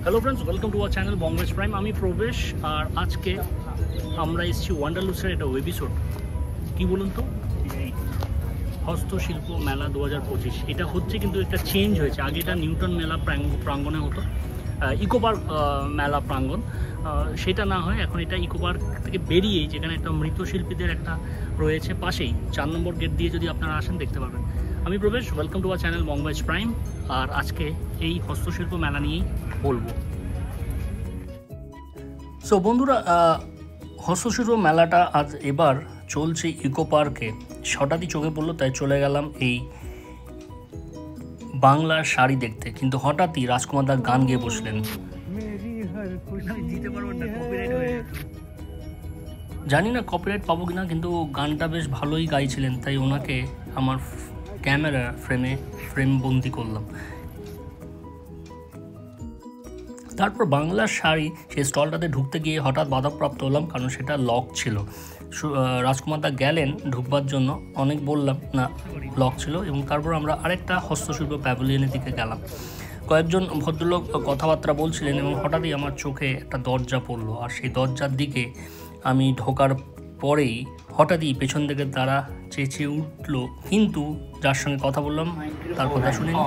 Hello friends, welcome to our channel Bombay Prime. আমি প্রবেশ আর আজকে আমরা এসেছি ওয়ান্ডারলুসের একটা এপিসোড। কি বলুন তো, এই হস্তশিল্প মেলা 2025 এটা হচ্ছে, কিন্তু একটা চেঞ্জ হয়েছে। আগে এটা নিউটন মেলা প্রাঙ্গণে হতো, ইকো পার্ক মেলা প্রাঙ্গণ, সেটা না হয় এখন এটা ইকো পার্ক থেকে বেরিয়েই, যেখানে একটা মৃৎশিল্পীদের একটা রয়েছে পাশেই 4 নম্বর গেট দিয়ে যদি আপনারা আসেন দেখতে পাবেন। আমি প্রবেশ, welcome to our channel Bombay prime. আর আজকে এই হস্তশিল্প মেলা নিয়েই বলবো। সো বন্ধুরা, হস্তশিল্প মেলাটা আজ এবার চলছে ইকো পার্কে। হঠাৎই চোখে পড়লো, তাই চলে গেলাম এই বাংলার শাড়ি দেখতে। কিন্তু হঠাৎই রাজকুমার দা গান গেয়ে বসলেন। জানি না কপিরাইট পাবো কিনা, কিন্তু গানটা বেশ ভালোই গাইছিলেন, তাই ওনাকে আমার ক্যামেরা ফ্রেম বন্দি করলাম। তারপর বাংলার শাড়ি সেই স্টলটাতে ঢুকতে গিয়ে হঠাৎ বাধাপ্রাপ্ত হলাম, কারণ সেটা লক ছিল। রাজকুমার দা গেলেন ঢুকবার জন্য, অনেক বললাম না, লক ছিল। এবং তারপর আমরা আরেকটা হস্তশিল্প প্যাভিলিয়নের দিকে গেলাম। কয়েকজন ভদ্রলোক কথাবার্তা বলছিলেন এবং হঠাৎই আমার চোখে একটা দরজা পড়লো। আর সেই দরজার দিকে আমি ঢোকার পরেই হঠাৎই পেছন থেকে তারা চেঁচিয়ে উঠলো, কিন্তু যার সঙ্গে কথা বললাম তার কথা শুনিনি।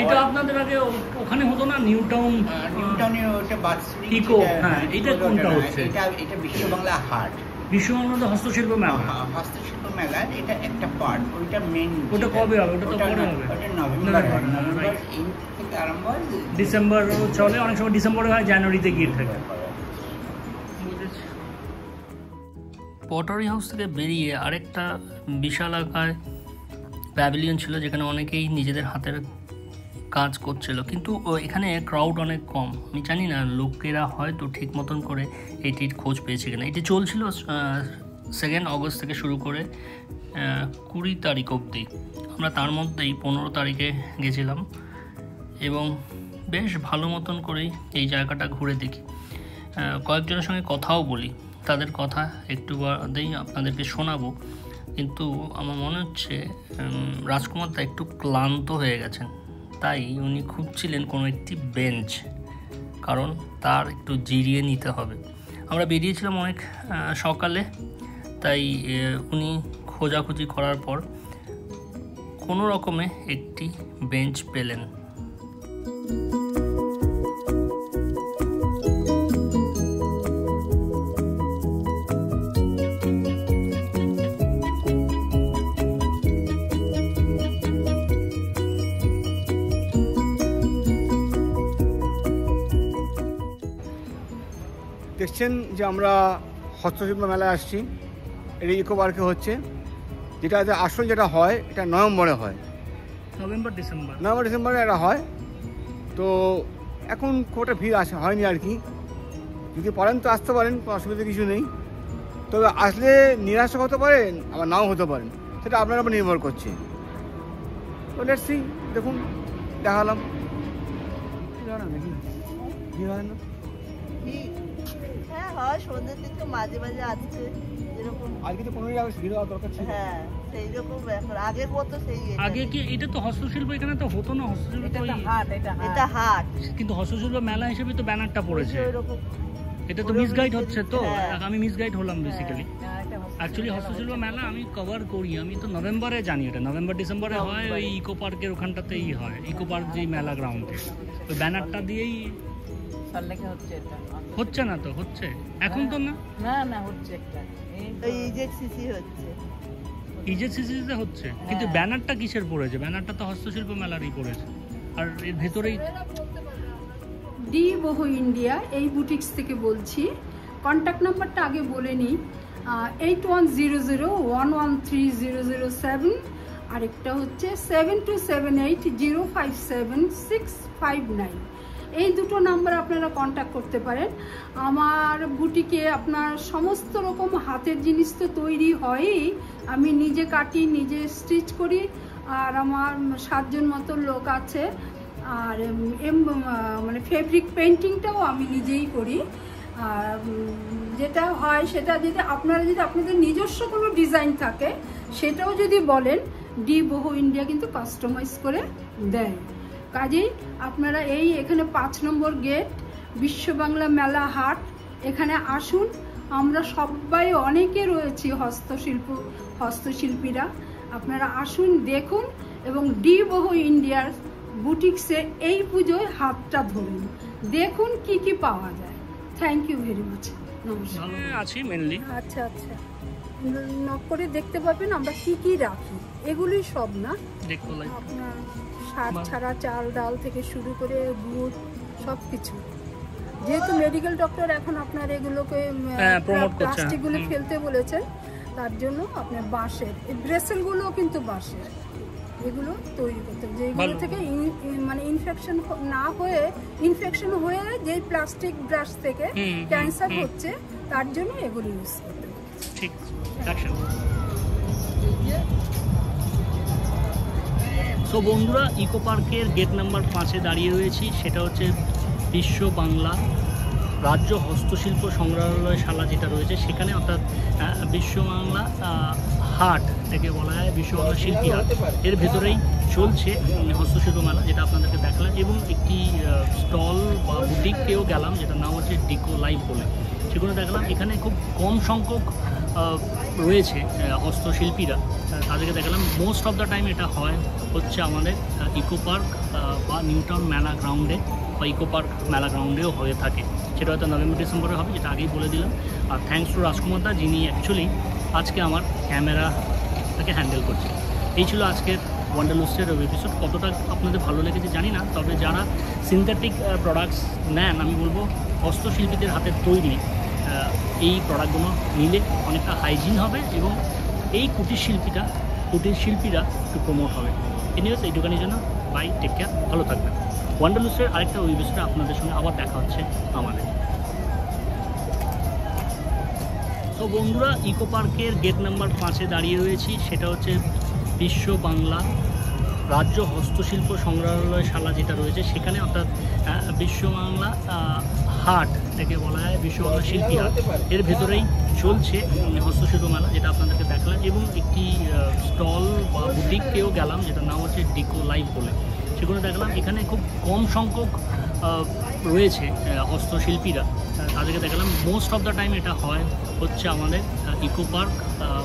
এটা আপনাদের আগে ওখানে হতো না, নিউটাউনে ইকো? হ্যাঁ, এটা কোনটা হচ্ছে? এটা বিশ্ব বাংলা হাট, বিশ্ববাংলা হস্তশিল্প মেলা। হস্তশিল্প মেলার এটা একটা পার্ট, ওইটা মেইন। ওটা কবে হবে? ওটা তো পরে হবে। ওটা নভেম্বর থেকে আরম্ভ হয়, ডিসেম্বর চলে, অনেক সময় ডিসেম্বরে হয়, জানুয়ারিতে গিয়ে থাকে। পটারি হাউস থেকে বেরিয়ে আরেকটা বিশাল আকার প্যাভিলিয়ন ছিল, যেখানে অনেকেই নিজেদের হাতের কাজ করছিল, কিন্তু এখানে ক্রাউড অনেক কম। আমি জানি না লোকেরা হয়তো ঠিক মতন করে এটির খোঁজ পেয়েছে কিনা। এটি চলছিল 2 অগস্ট থেকে শুরু করে 20 তারিখ অবধি। আমরা তার মধ্যেই 15 তারিখে গেছিলাম এবং বেশ ভালো মতন করেই এই জায়গাটা ঘুরে দেখি। কয়েকজনের সঙ্গে কথাও বলি, তাদের কথা একটু বাদেই আপনাদেরকে শোনাবো। কিন্তু আমার মনে হচ্ছে রাজকুমার দা একটু ক্লান্ত হয়ে গেছেন, তাই উনি খুঁজছিলেন কোনো একটি বেঞ্চ, কারণ তার একটু জিরিয়ে নিতে হবে। আমরা বেরিয়েছিলাম অনেক সকালে, তাই উনি খোঁজাখুঁজি করার পর কোনো রকমে একটি বেঞ্চ পেলেন। দেখছেন যে আমরা হস্তশিল্প মেলায় আসছি। এটা ইকো পার্কে হচ্ছে, যেটা আসল যেটা হয় এটা নভেম্বরে হয়, নভেম্বর ডিসেম্বরে এটা হয়। তো এখন খুব একটা ভিড় হয়নি আর কি। যদি পারেন তো আসতে পারেন, কোনো অসুবিধা কিছু নেই। তবে আসলে নিরাশ হতে পারেন, আবার নাও হতে পারেন, সেটা আপনার উপর নির্ভর করছে। তো লেটস সি, দেখুন, দেখালাম নাকি ভিড় হয় না। হয় সন্ধ্যের দিকে মাঝে মাঝে আসছে, এরকম আজকে তো 15 আগস্ট ভিড় হওয়ার দরকার ছিল। হ্যাঁ, সেই রকম এখন আগের মতো সেই আগে কি এটা তো হস্তশিল্প এখানে তো হতো না? হস্তশিল্প এটা হাট, কিন্তু হস্তশিল্প মেলা হিসেবে তো ব্যানারটা পড়েছে। এটা তো মিসগাইড হচ্ছে। তো আমি মিসগাইড হলাম বেসিক্যালি। অ্যাকচুয়ালি হস্তশিল্প মেলা আমি কভার করি, আমি তো নভেম্বরে জানি। এটা নভেম্বর ডিসেম্বরে হয়, ওই ইকো পার্কের ওখানটাতেই হয়, ইকো পার্ক যেই মেলা গ্রাউন্ডে। ওই ব্যানারটা দিয়েই হচ্ছে না তো? হচ্ছে এখন তো না হচ্ছে একটা ইজেসিসিতে হচ্ছে, কিন্তু ব্যানারটা কিসের পড়েছে? ব্যানারটা তো হস্তশিল্প মেলারই পড়েছে। আর এর ভেতরেই ডি বহু ইন্ডিয়া এই বুটিক্স থেকে বলছি। কন্ট্যাক্ট নাম্বারটা আগে বলে নিই, 8100113007, আরেকটা হচ্ছে 7278057659। এই দুটো নাম্বার আপনারা কন্ট্যাক্ট করতে পারেন। আমার বুটিকে আপনার সমস্ত রকম হাতের জিনিস তো তৈরি হয়ই, আমি নিজে কাটি, নিজে স্টিচ করি, আর আমার 7 জন মতো লোক আছে। আর মানে ফেব্রিক পেন্টিংটাও আমি নিজেই করি। আর যেটা হয় সেটা যদি আপনারা যদি আপনাদের নিজস্ব কোনো ডিজাইন থাকে সেটাও যদি বলেন, ডি বহু ইন্ডিয়া কিন্তু কাস্টমাইজ করে দেয়। কাজেই আপনারা এখানে 5 নম্বর গেট, বিশ্ব বাংলা মেলা হাট, এখানে আসুন। আমরা সবাই অনেকে রয়েছি হস্তশিল্পীরা, আপনারা আসুন, দেখুন এবং ডি বহু ইন্ডিয়ার বুটিক্সে এই পুজোয় হাতটা ধরুন, দেখুন কি কি পাওয়া যায়। Thank you very much. নমস্কার। আছি মেনলি। আচ্ছা, নক করে দেখতে পাবেন আমরা কি কি রাখি। এগুলোই সব না, আপনার সার ছাড়া চাল ডাল থেকে শুরু করে গুড় সব কিছু। যেহেতু মেডিকেল ডক্টর এখন আপনার এগুলোকে প্লাস্টিকগুলো ফেলতে বলেছেন, তার জন্য আপনার বাঁশের এই ব্রেসেলগুলো কিন্তু বাঁশের, এগুলো তৈরি করতে, যেগুলো থেকে মানে ইনফেকশন হয়ে যে প্লাস্টিক ব্রাশ থেকে ক্যান্সার হচ্ছে, তার জন্য এগুলো ইউজ করতে হবে। ঠিক। সো বন্ধুরা, ইকো পার্কের গেট নাম্বার 5-এ দাঁড়িয়ে রয়েছি। সেটা হচ্ছে বিশ্ব বাংলা রাজ্য হস্তশিল্প সংগ্রহালয়শালা যেটা রয়েছে সেখানে, অর্থাৎ বিশ্ব বাংলা হাট থেকে বলা হয় বিশ্ব বাংলা শিল্পী হাট। এর ভেতরেই চলছে হস্তশিল্প মেলা, যেটা আপনাদেরকে দেখালাম, এবং একটি স্টল বা বুটিককেও গেলাম যেটার নাম হচ্ছে ডিকো লাইভ বলে, সেগুলো দেখলাম। এখানে খুব কম সংখ্যক রয়েছে হস্তশিল্পীরা, তাদেরকে দেখালাম। মোস্ট অফ দ্য টাইম এটা হচ্ছে আমাদের ইকো পার্ক বা নিউ টাউন মেলা গ্রাউন্ডে বা ইকো পার্ক মেলা গ্রাউন্ডেও হয়ে থাকে। সেটা হয়তো নভেম্বর ডিসেম্বরে হবে, যেটা আগেই বলে দিলাম। আর থ্যাঙ্কস টু রাজকুমার দা, যিনি অ্যাকচুয়ালি আজকে আমার ক্যামেরাটাকে হ্যান্ডেল করছে। এই ছিল আজকের ওয়ান্ডারলুস্টের এপিসোড। কতটা আপনাদের ভালো লেগেছে জানি না, তবে যারা সিনথেটিক প্রোডাক্টস নেন, আমি বলবো হস্তশিল্পীদের হাতের তৈরি এই প্রোডাক্টগুলো নিলে অনেকটা হাইজিন হবে এবং এই কুটির শিল্পীরা একটু প্রমোট হবে। এনিওয়েজ, এইটুকানির জন্য বাই, টেক কেয়ার, ভালো থাকবেন। ওয়ান্ডারলুস্টের আরেকটা এপিসোডে আপনাদের সঙ্গে আবার দেখা হচ্ছে আমাদের। তো বন্ধুরা, ইকো পার্কের গেট নাম্বার 5-এ দাঁড়িয়ে রয়েছি। সেটা হচ্ছে বিশ্ব বাংলা রাজ্য হস্তশিল্প সংগ্রহালয়শালা যেটা রয়েছে সেখানে, অর্থাৎ বিশ্ব বাংলা হাট থেকে বলা হয় বিশ্ব বাংলা শিল্পী হাট। এর ভেতরেই চলছে হস্তশিল্প মেলা, যেটা আপনাদেরকে দেখালাম, এবং একটি স্টল বা বুটিককেও গেলাম যেটার নাম হচ্ছে ডিকো লাইভ বলে, সেগুলো দেখলাম। এখানে খুব কম সংখ্যক রয়েছে হস্তশিল্পীরা, তাদেরকে দেখালাম। মোস্ট অফ দ্য টাইম এটা হচ্ছে আমাদের ইকো পার্ক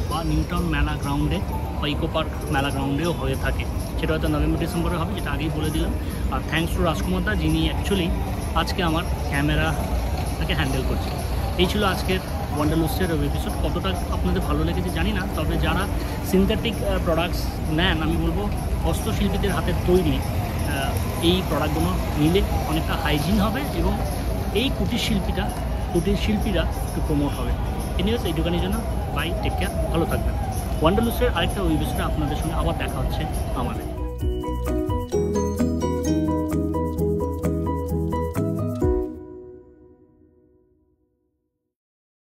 বা নিউ টাউন মেলা গ্রাউন্ডে বা ইকো পার্ক মেলা গ্রাউন্ডেও হয়ে থাকে। সেটা হয়তো নভেম্বর ডিসেম্বরে হবে, যেটা আগেই বলে দিলাম। আর থ্যাঙ্কস টু রাজকুমার দা, যিনি অ্যাকচুয়ালি আজকে আমার ক্যামেরাটাকে হ্যান্ডেল করছে। এই ছিল আজকের ওয়ান্ডারলুস্টের এপিসোড। কতটা আপনাদের ভালো লেগেছে জানি না, তবে যারা সিনথেটিক প্রোডাক্টস নেন, আমি বলবো হস্তশিল্পীদের হাতের তৈরি এই প্রোডাক্টগুলো নিলে অনেকটা হাইজিন হবে এবং এই কুটির শিল্পীরা একটু প্রমোট হবে। এনিওয়েজ, এইটুকানির জন্য বাই, টেক কেয়ার, ভালো থাকবেন। ওয়ান্ডারলুস্টের আরেকটা এপিসোডে আপনাদের সঙ্গে আবার দেখা হচ্ছে আমাদের।